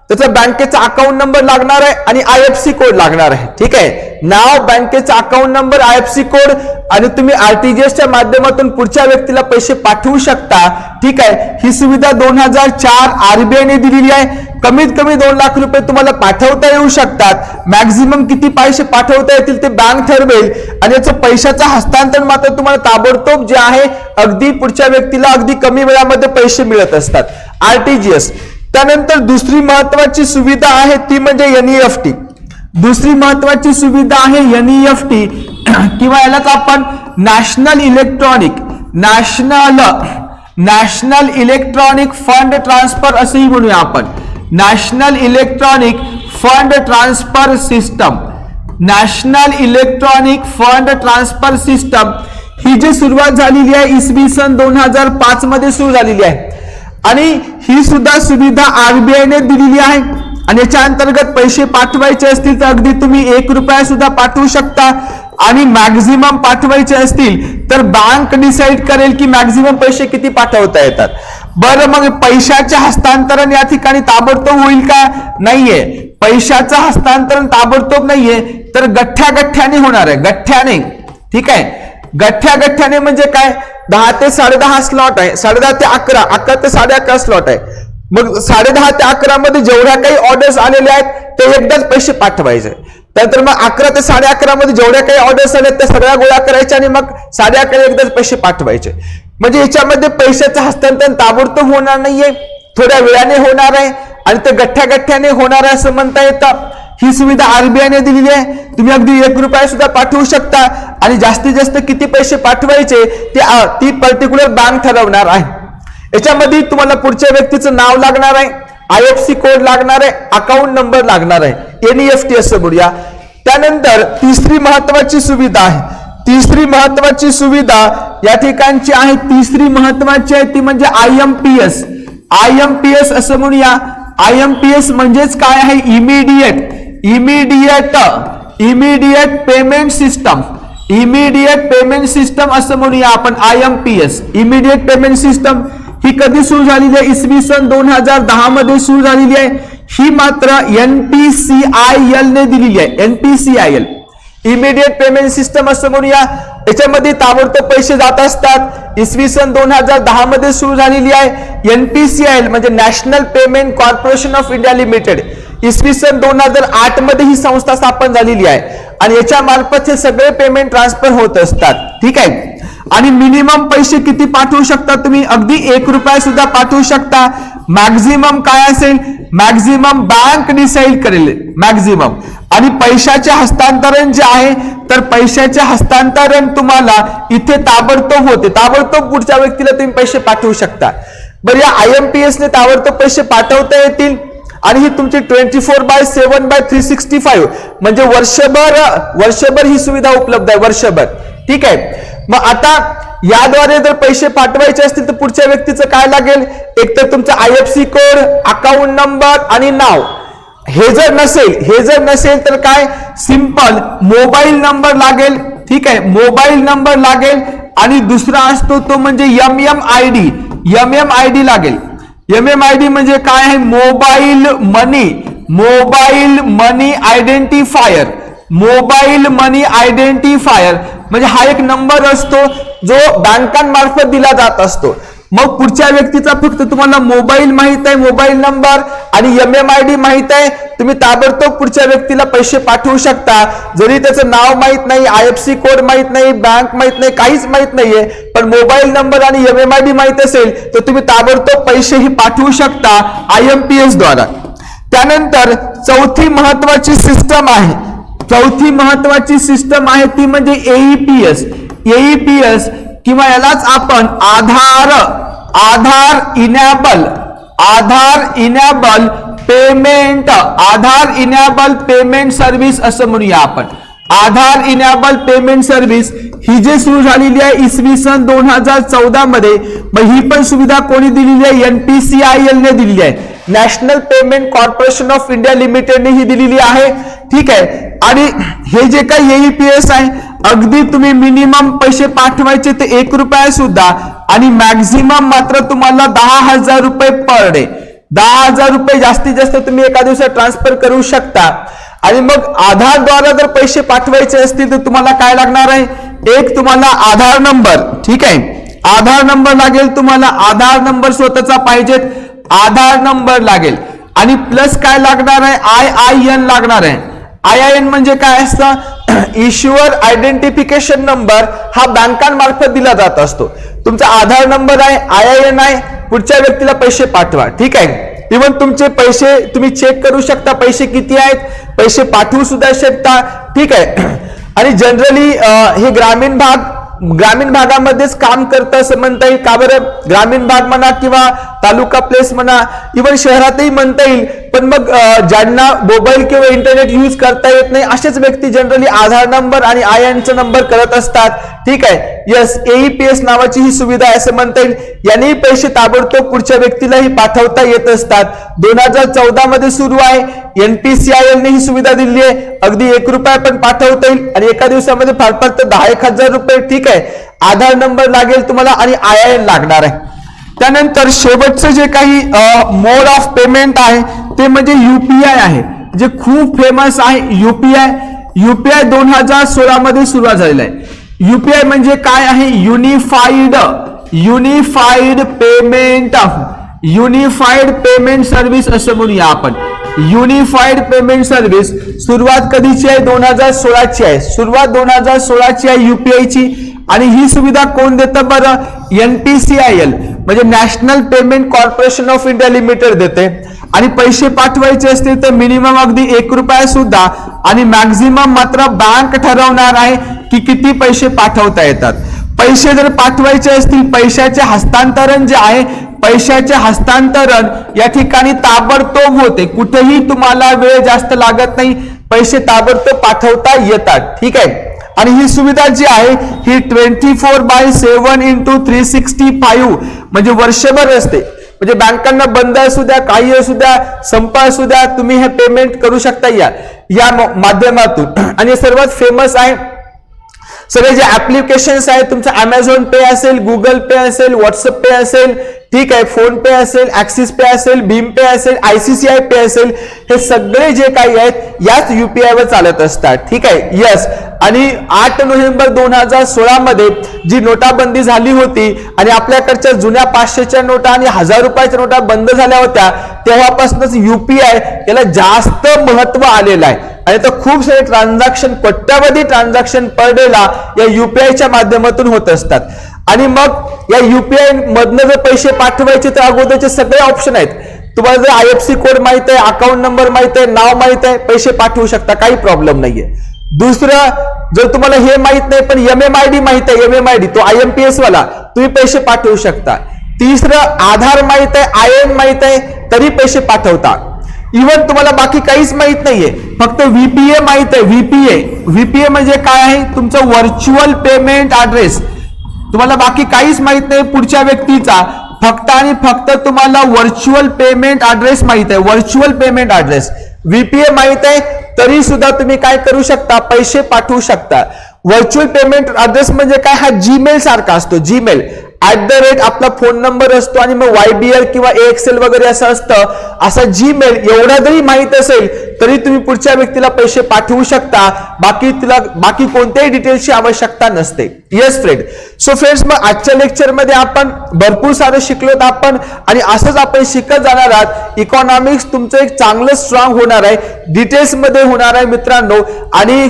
Speaker 1: त्याचा बँकेचा अकाउंट नंबर लागणार आहे आणि IFSC कोड लागणार आहे. ठीक आहे. नाव, बँकेचा अकाउंट नंबर, IFSC कोड आणि तुम्ही आरटीजीएसच्या माध्यमातून पुढच्या व्यक्तीला पैसे पाठवू शकता. ठीक आहे. ही सुविधा 2004 आरबीआयने दिलेली आहे. कमीत कमी 2 लाख रुपये तुम्हाला पाठवता येऊ शकतात. मॅक्झिमम किती पैसे पाठवता येतील ते बँक ठरवेल आणि याचं पैशाचं हस्तांतरण मात्र तुम्हाला ताबडतोब जे आहे अगदी पुढच्या व्यक्तीला अगदी कमी वेळामध्ये पैसे मिळत असतात. आरटीजीएस. त्यानंतर दुसरी महत्वाची सुविधा आहे ती म्हणजे NEFT. दुसरी महत्वाची सुविधा आहे NEFT किंवा यालाच आपण नॅशनल इलेक्ट्रॉनिक फंड ट्रान्सफर असंही म्हणूया आपण. National electronic fund transfer system. National electronic fund transfer system ही जी सुरुवात झालेली आहे इसवी सन 2005 मध्ये सुरू झालेली आहे आणि ही सुद्धा सुविधा आरबीआयने दिलेली आहे. आणि याच्या अंतर्गत पैसे पाठवायचे असतील तर अगदी तुम्ही 1 रुपया सुद्धा पाठवू शकता आणि मॅक्झिमम पाठवायचे असतील तर बँक डिसाइड करेल की मॅक्झिमम पैसे किती पाठवता येतात. बरं, मग पैशाचे हस्तांतरण या ठिकाणी ताबडतोब होईल का? नाहीये. पैशाचं हस्तांतरण ताबडतोब नाहीये तर गठ्ठ्याने होणार आहे. गठ्ठ्याने. ठीक आहे. गठ्ठ्याने म्हणजे काय, 10 ते 10:30 स्लॉट आहे, 10:30 ते 11, 11 ते 11:30 स्लॉट आहे. मग 10:30 ते 11 मध्ये जेवढ्या काही ऑर्डर्स आलेल्या आहेत ते एकदाच पैसे पाठवायचे. त्यानंतर मग 11 ते 11:30 मध्ये जेवढ्या काही ऑर्डर्स आल्या त्या सगळ्या गोळा करायच्या आणि मग 11:30 एकदाच पैसे पाठवायचे. म्हणजे याच्यामध्ये पैशाचं हस्तांतरण ताबडतोब होणार नाहीये, थोड्या वेळाने होणार आहे आणि ते गठ्ठ्याने होणार आहे असं म्हणता येतं. ही सुविधा आरबीआयने दिलेली आहे. तुम्ही अगदी 1 रुपया सुद्धा पाठवू शकता आणि जास्तीत जास्त किती पैसे पाठवायचे ती पर्टिक्युलर बँक ठरवणार आहे. याच्यामध्ये तुम्हाला पुढच्या व्यक्तीचं नाव लागणार आहे, IFSC कोड लागणार आहे, अकाउंट नंबर लागणार आहे, NEFT असं बोलूया. त्यानंतर तिसरी महत्वाची सुविधा आहे. तिसरी महत्वाची सुविधा या ठिकाणची आहे, तिसरी महत्वाची आहे ती म्हणजे IMPS. IMPS असं म्हणूया. IMPS म्हणजेच काय आहे, immediate immediate payment system, immediate payment system असं म्हणूया आपण, IMPS इमिडिएट पेमेंट सिस्टम ही कधी सुरू झालेली आहे? इसवी सन 2010 मध्ये सुरू झालेली आहे. ही मात्र NPCIL ने दिलेली आहे. NPCIL इमिडिएट पेमेंट सिस्टम असं म्हणूया. याच्यामध्ये ताबडतोब पैसे जात असतात. इसवी सन 2010 मध्ये सुरू झालेली आहे. NPCIL म्हणजे national payment corporation of India limited. इसवी सन 2008 मध्ये ही संस्था स्थापन झालेली आहे आणि याच्या मार्फत हे सगळे पेमेंट ट्रान्सफर होत असतात. ठीक आहे. आणि मिनिमम पैसे किती पाठवू शकता तुम्ही? अगदी ₹1 सुद्धा पाठवू शकता. मॅक्झिमम काय असेल? मॅक्झिमम बँक डिसाईड करेल मॅक्झिमम. आणि पैशाचे हस्तांतरण जे आहे तर पैशाचे हस्तांतरण तुम्हाला इथे ताबडतोब होते. ताबडतोब पुढच्या व्यक्तीला तुम्ही पैसे पाठवू शकता. बरं, या IMPS ने ताबडतोब पैसे पाठवता येतील आणि ही तुमची 24/7/365 म्हणजे वर्षभर ही सुविधा उपलब्ध आहे. वर्षभर. ठीक आहे. मग आता याद्वारे जर पैसे पाठवायचे असतील तर पुढच्या व्यक्तीचं काय लागेल? एक तर तुमचा IFSC कोड, अकाउंट नंबर आणि नाव. हे जर नसेल तर काय? सिंपल मोबाईल नंबर लागेल. ठीक आहे. मोबाईल नंबर लागेल आणि दुसरा असतो तो म्हणजे MMID लागेल. MMID म्हणजे काय आहे? मोबाईल मनी आयडेंटिफायर. मोबाईल मनी आयडेंटिफायर म्हणजे हा एक नंबर असतो जो बँकांमार्फत दिला जात असतो. मग पुढच्या व्यक्तीचा फक्त तुम्हाला मोबाईल माहित आहे, मोबाईल नंबर आणि MMID माहित आहे, तुम्ही ताबडतोब पुढच्या व्यक्तीला पैसे पाठवू शकता. जरी त्याचं नाव माहित नाही, IFSC कोड माहित नाही, बँक माहित नाही, काहीच माहित नाहीये, पण मोबाईल नंबर आणि MMID माहित असेल तर तुम्ही ताबडतोब पैसेही पाठवू शकता IMPS द्वारा. त्यानंतर चौथी महत्वाची सिस्टम आहे ती म्हणजे AEPS किंवा यालाच आपण आधार इनेबल पेमेंट सर्व्हिस असं म्हणूया आपण. आधार इनेबल पेमेंट सर्व्हिस ही जी सुरू झालेली आहे इसवी सन 2014 मध्ये. मग ही पण सुविधा कोणी दिलेली आहे? NPCIL ने दिलेली आहे. National payment corporation of India लिमिटेडने ही दिलेली आहे. ठीक आहे. आणि हे जे काही AEPS आहे अगदी तुम्ही मिनिमम पैसे पाठवायचे ते ₹1 सुद्धा आणि मॅक्झिमम मात्र तुम्हाला ₹10,000 पर डे. ₹10,000 जास्तीत जास्त तुम्ही एका दिवसात ट्रान्सफर करू शकता. आणि मग आधार द्वारा जर पैसे पाठवायचे असतील तर तुम्हाला काय लागणार आहे? एक तुम्हाला आधार नंबर. ठीक आहे. आधार नंबर लागेल तुम्हाला. आधार नंबर स्वतःचा पाहिजे, आधार नंबर लागेल आणि प्लस काय लागणार आहे? IIN लागणार आहे. IIN म्हणजे काय असतं? Issuer identification number. हा बँकांमार्फत दिला जात असतो. तुमचा आधार नंबर आहे, IIN आहे, पुढच्या व्यक्तीला पैसे पाठवा. ठीक आहे. इव्हन तुमचे पैसे तुम्ही चेक करू शकता, पैसे किती आहेत, पैसे पाठवू सुद्धा शकता. ठीक आहे. आणि जनरली हे ग्रामीण भागामध्येच काम करतं असं म्हणता येईल. का बरं? ग्रामीण भाग म्हणा किंवा तालुका प्लेस म्हणा, इव्हन शहरातही म्हणता येईल. पण मग ज्यांना मोबाईल किंवा इंटरनेट यूज करता येत नाही असेच व्यक्ती जनरली आधार नंबर आणि IIN चा नंबर करत असतात. ठीक आहे. यस, AEPS नावाची ही सुविधा आहे असं म्हणता येईल. यानेही पैसे ताबडतोब पुढच्या व्यक्तीलाही पाठवता येत असतात. 2014 मध्ये सुरू आहे. NPCIL ने ही सुविधा दिली आहे. अगदी ₹1 पण पाठवता येईल आणि एका दिवसामध्ये फार तर ₹10,000. ठीक आहे. आधार नंबर लागेल तुम्हाला आणि IIN लागणार आहे. त्यानंतर शेवटचं जे काही मोड ऑफ पेमेंट आहे ते म्हणजे UPI आहे, जे खूप फेमस आहे. UPI 2016 मध्ये सुरुवात झालेला आहे. UPI म्हणजे काय आहे? युनिफाईड पेमेंट सर्व्हिस असं म्हणूया आपण. युनिफाईड पेमेंट सर्व्हिस सुरुवात कधीची आहे? 2016ची आहे. सुरुवात 2016ची आहे UPI ची. आणि ही सुविधा कोण देतं बरं? NPCIL म्हणजे national payment corporation of India limited देते. आणि पैसे पाठवायचे असतील तर मिनिमम अगदी ₹1 सुद्धा आणि मॅक्झिमम मात्र बँक ठरवणार आहे की किती पैसे पाठवता येतात. पैसे जर पाठवायचे असतील, पैशाचे हस्तांतरण जे आहे, पैशाचे हस्तांतरण या ठिकाणी ताबडतोब होते. कुठेही तुम्हाला वेळ जास्त लागत नाही. पैसे ताबडतोब पाठवता येतात. ठीक आहे. आणि ही सुविधा जी आहे ही 24/7 × 365 म्हणजे वर्षभर असते. म्हणजे बँकांना बंद असू द्या, काही असू द्या, संप असू द्या, तुम्ही हे पेमेंट करू शकता या माध्यमातून. आणि सर्वात फेमस आहे सगळे जे ऍप्लिकेशन्स आहेत, तुमचं अमेझॉन पे असेल, गुगल पे असेल, व्हॉट्सअप पे असेल, ठीक आहे, फोन पे असेल, ऍक्सिस पे असेल, भीम पे असेल, ICICI पे असेल, हे सगळे जे काही आहेत याच UPI वर चालत असतात. ठीक आहे, यस. आणि 8 नोव्हेंबर 2016 मध्ये जी नोटाबंदी झाली होती आणि आपल्याकडच्या जुन्या 500च्या नोटा आणि 1000 रुपयाच्या नोटा बंद झाल्या होत्या, तेव्हापासूनच UPI याला जास्त महत्व आलेलं आहे. आणि तर खूप सारे ट्रान्झॅक्शन, कोट्यावधी ट्रान्झॅक्शन पर डेला या UPIच्या माध्यमातून होत असतात. आणि मग या UPI मधनं जर पैसे पाठवायचे तर अगोदरचे सगळे ऑप्शन आहेत. तुम्हाला जर IFSC कोड माहित आहे, अकाउंट नंबर माहित आहे, नाव माहित आहे, पैसे पाठवू शकता, काही प्रॉब्लेम नाहीये. दुसरं, जर तुम्हाला हे माहित नाही पण MMID माहित आहे, MMID तो IMPS वाला, तुम्ही पैसे पाठवू शकता. तिसरं, आधार माहित आहे, IN माहित आहे, तरी पैसे पाठवता. इव्हन तुम्हाला बाकी काहीच माहित नाहीये, फक्त VPA माहित आहे. VPA म्हणजे काय आहे? तुमचं व्हर्च्युअल पेमेंट ऍड्रेस. तुम्हाला बाकी काहीच माहित नाही पुढच्या व्यक्तीचा, फक्त आणि फक्त तुम्हाला व्हर्च्युअल पेमेंट ऍड्रेस माहित आहे. व्हर्च्युअल पेमेंट ऍड्रेस VPA माहित आहे, तरी सुद्धा तुम्ही काय करू शकता? पैसे पाठवू शकता. व्हर्च्युअल पेमेंट ऍड्रेस म्हणजे काय? हा जीमेल सारखा असतो. जीमेल @ आपला फोन नंबर असतो आणि मग YBL किंवा AXL वगैरे असं असतं. असा जीमेल एवढा जरी माहित असेल तरी तुम्ही पुढच्या व्यक्तीला पैसे पाठवू शकता. बाकी कोणत्याही डिटेल्सची आवश्यकता नसते. Yes friend. सो फ्रेंड्स, मग आजच्या लेक्चरमध्ये आपण भरपूर सारं शिकलोत आपण, आणि असंच आपण शिकत जाणार आहात. इकॉनॉमिक्स तुमचं एक चांगलं स्ट्रॉंग होणार आहे, डिटेल्स मध्ये होणार आहे मित्रांनो. आणि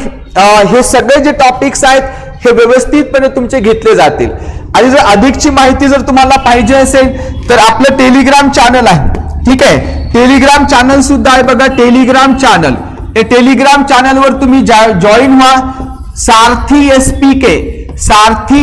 Speaker 1: हे सगळे जे टॉपिक्स आहेत हे व्यवस्थितपणे तुमचे घेतले जातील. आणि जर अधिकची माहिती जर तुम्हाला पाहिजे असेल तर आपलं टेलिग्राम चॅनल आहे. ठीक आहे, टेलिग्राम चॅनल सुद्धा आहे बघा, टेलिग्राम चॅनल. हे टेलिग्राम चॅनलवर तुम्ही जॉईन व्हा. सारथी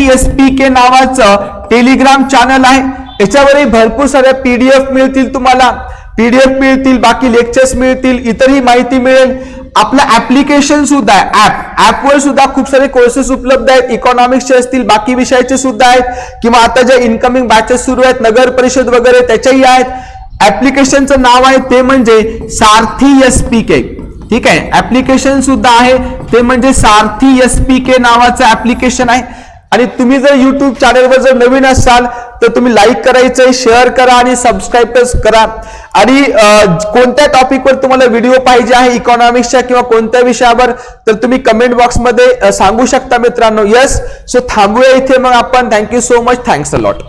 Speaker 1: SPK नावाचं टेलिग्राम चॅनल आहे. याच्यावरही भरपूर साऱ्या PDF मिळतील तुम्हाला, PDF मिळतील, बाकी लेक्चर्स मिळतील, इतरही माहिती मिळेल. आपलं ऍप्लिकेशन सुद्धा आहे. ऍपवर सुद्धा खूप सारे कोर्सेस उपलब्ध आहेत. इकॉनॉमिक्सचे असतील, बाकी विषयाचे सुद्धा आहेत, किंवा आता ज्या इनकमिंग बॅचेस सुरू आहेत, नगर परिषद वगैरे, त्याच्याही आहेत. ऍप्लिकेशनचं नाव आहे ते म्हणजे सारथी SPK. ठीक आहे, ऍप्लिकेशन सुद्धा आहे ते म्हणजे सारथी SPK नावाचं ऍप्लिकेशन आहे. आणि तुम्ही जर YouTube चॅनलवर जर नवीन असाल तर तुम्ही लाईक करायचंय, शेअर करा आणि सबस्क्राईब करा. आणि कोणत्या टॉपिकवर तुम्हाला व्हिडिओ पाहिजे आहे इकॉनॉमिक्सच्या किंवा कोणत्या विषयावर, तर तुम्ही कमेंट बॉक्समध्ये सांगू शकता मित्रांनो. यस. सो थांबूया इथे मग आपण. Thank you so much. Thanks a lot.